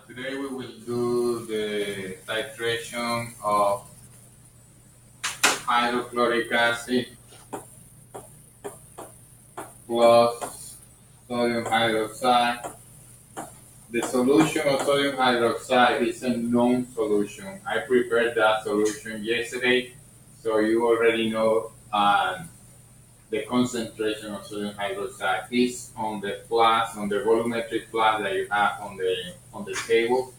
Today we will do the titration of hydrochloric acid plus sodium hydroxide. The solution of sodium hydroxide is a known solution. I prepared that solution yesterday, so you already know the concentration of sodium hydroxide is on the plot, on the volumetric plot that you have on the table.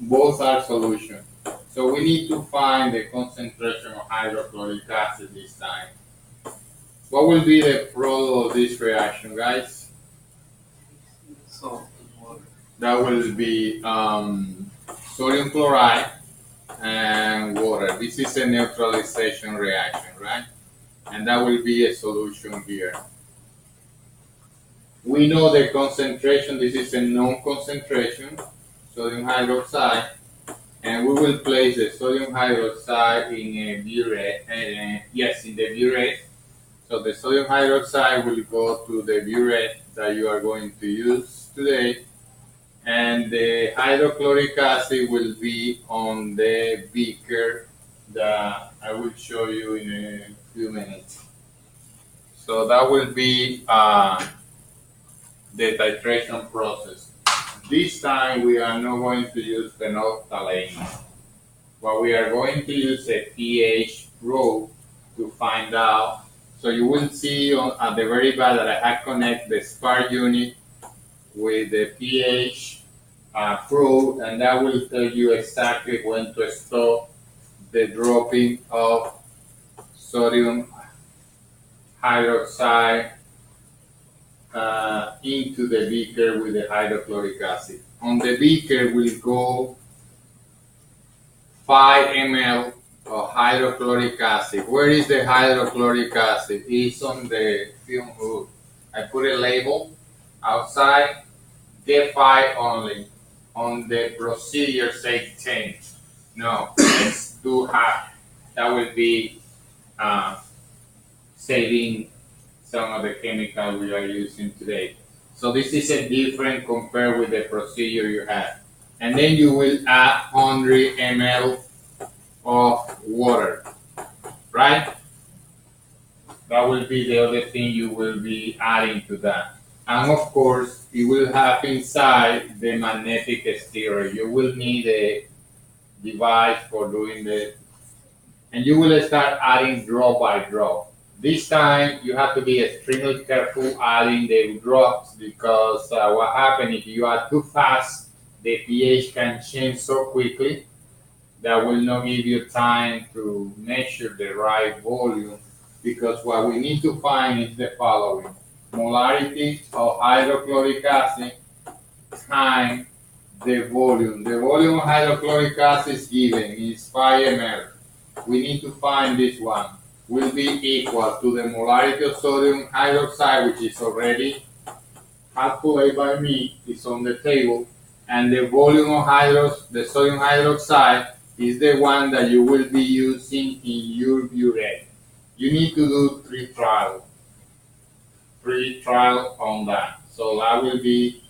Both are solutions. So we need to find the concentration of hydrochloric acid this time. What will be the product of this reaction, guys? Salt and water. That will be sodium chloride and water. This is a neutralization reaction, right? And that will be a solution here. We know the concentration. This is a known concentration, sodium hydroxide. And we will place the sodium hydroxide in a burette. Yes, in the burette. So the sodium hydroxide will go to the burette that you are going to use today. And the hydrochloric acid will be on the beaker that I will show you in a few minutes. So that will be the titration process. This time we are not going to use phenolphthalein, but we are going to use a pH probe to find out. So you will see at the very back that I have connected the spark unit with the pH probe, and that will tell you exactly when to stop the dropping of sodium hydroxide into the beaker with the hydrochloric acid. On the beaker will go 5 ml of hydrochloric acid. Where is the hydrochloric acid? It's on the film hood. I put a label outside, get 5 only. On the procedure say 10. No, let's do half. That will be saving some of the chemical we are using today. So this is a different compared with the procedure you have. And then you will add 100 ml of water, right? That will be the other thing you will be adding to that. And of course, you will have inside the magnetic stirrer. You will need a device for doing this. And you will start adding drop by drop. This time you have to be extremely careful adding the drops because what happens if you add too fast, the pH can change so quickly that will not give you time to measure the right volume, because what we need to find is the following: molarity of hydrochloric acid times the volume. The volume of hydrochloric acid is given, is 5 ml. We need to find this one. Will be equal to the molarity of sodium hydroxide, which is already calculated by me, it's on the table, and the volume of the sodium hydroxide is the one that you will be using in your burette. You need to do 3 trials on that. So that will be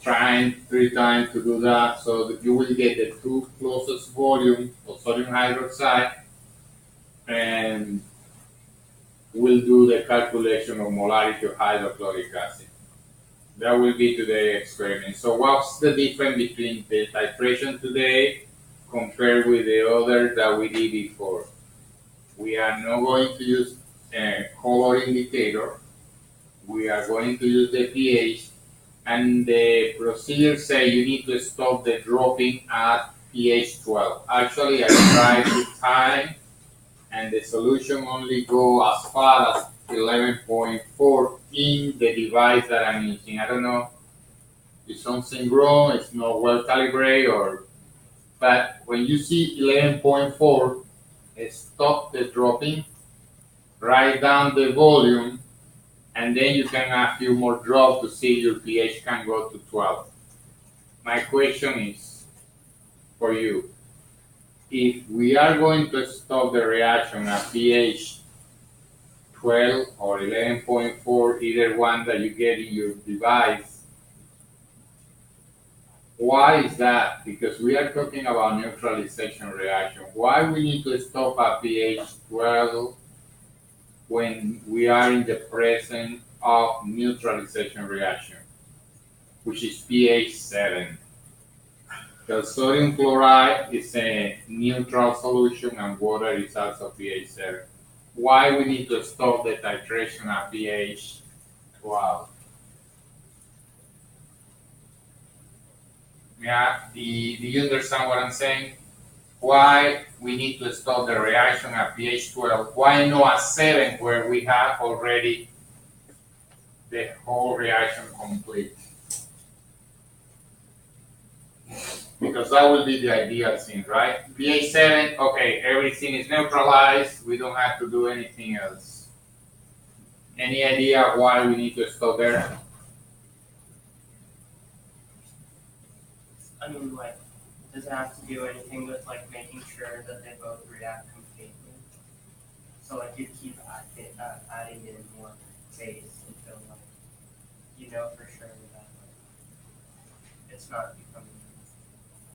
trying 3 times to do that, so that you will get the 2 closest volume of sodium hydroxide, and we'll do the calculation of molarity of hydrochloric acid. That will be today's experiment. So what's the difference between the titration today compared with the other that we did before? We are not going to use a color indicator. We are going to use the pH, and the procedure say you need to stop the dropping at pH 12. Actually, I tried to time, and the solution only go as far as 11.4 in the device that I'm using. I don't know if something wrong, it's not well calibrated, but when you see 11.4, stop the dropping, write down the volume, and then you can add a few more drops to see your pH can go to 12. My question is for you: if we are going to stop the reaction at pH 12 or 11.4, either one that you get in your device, Why is that? Because we are talking about neutralization reaction. Why we need to stop at pH 12 when we are in the presence of neutralization reaction, which is pH 7? Because sodium chloride is a neutral solution and water is also pH 7. Why we need to stop the titration at pH 12? Yeah, do you understand what I'm saying? Why we need to stop the reaction at pH 12? Why not at 7 where we have already the whole reaction complete? Because that will be the ideal scene, right? pH 7, okay, everything is neutralized, we don't have to do anything else. Any idea why we need to stop there? I mean, like, does it have to do anything with like making sure that they both react completely? So like you keep adding in more base until like you know for sure that like, it's not becoming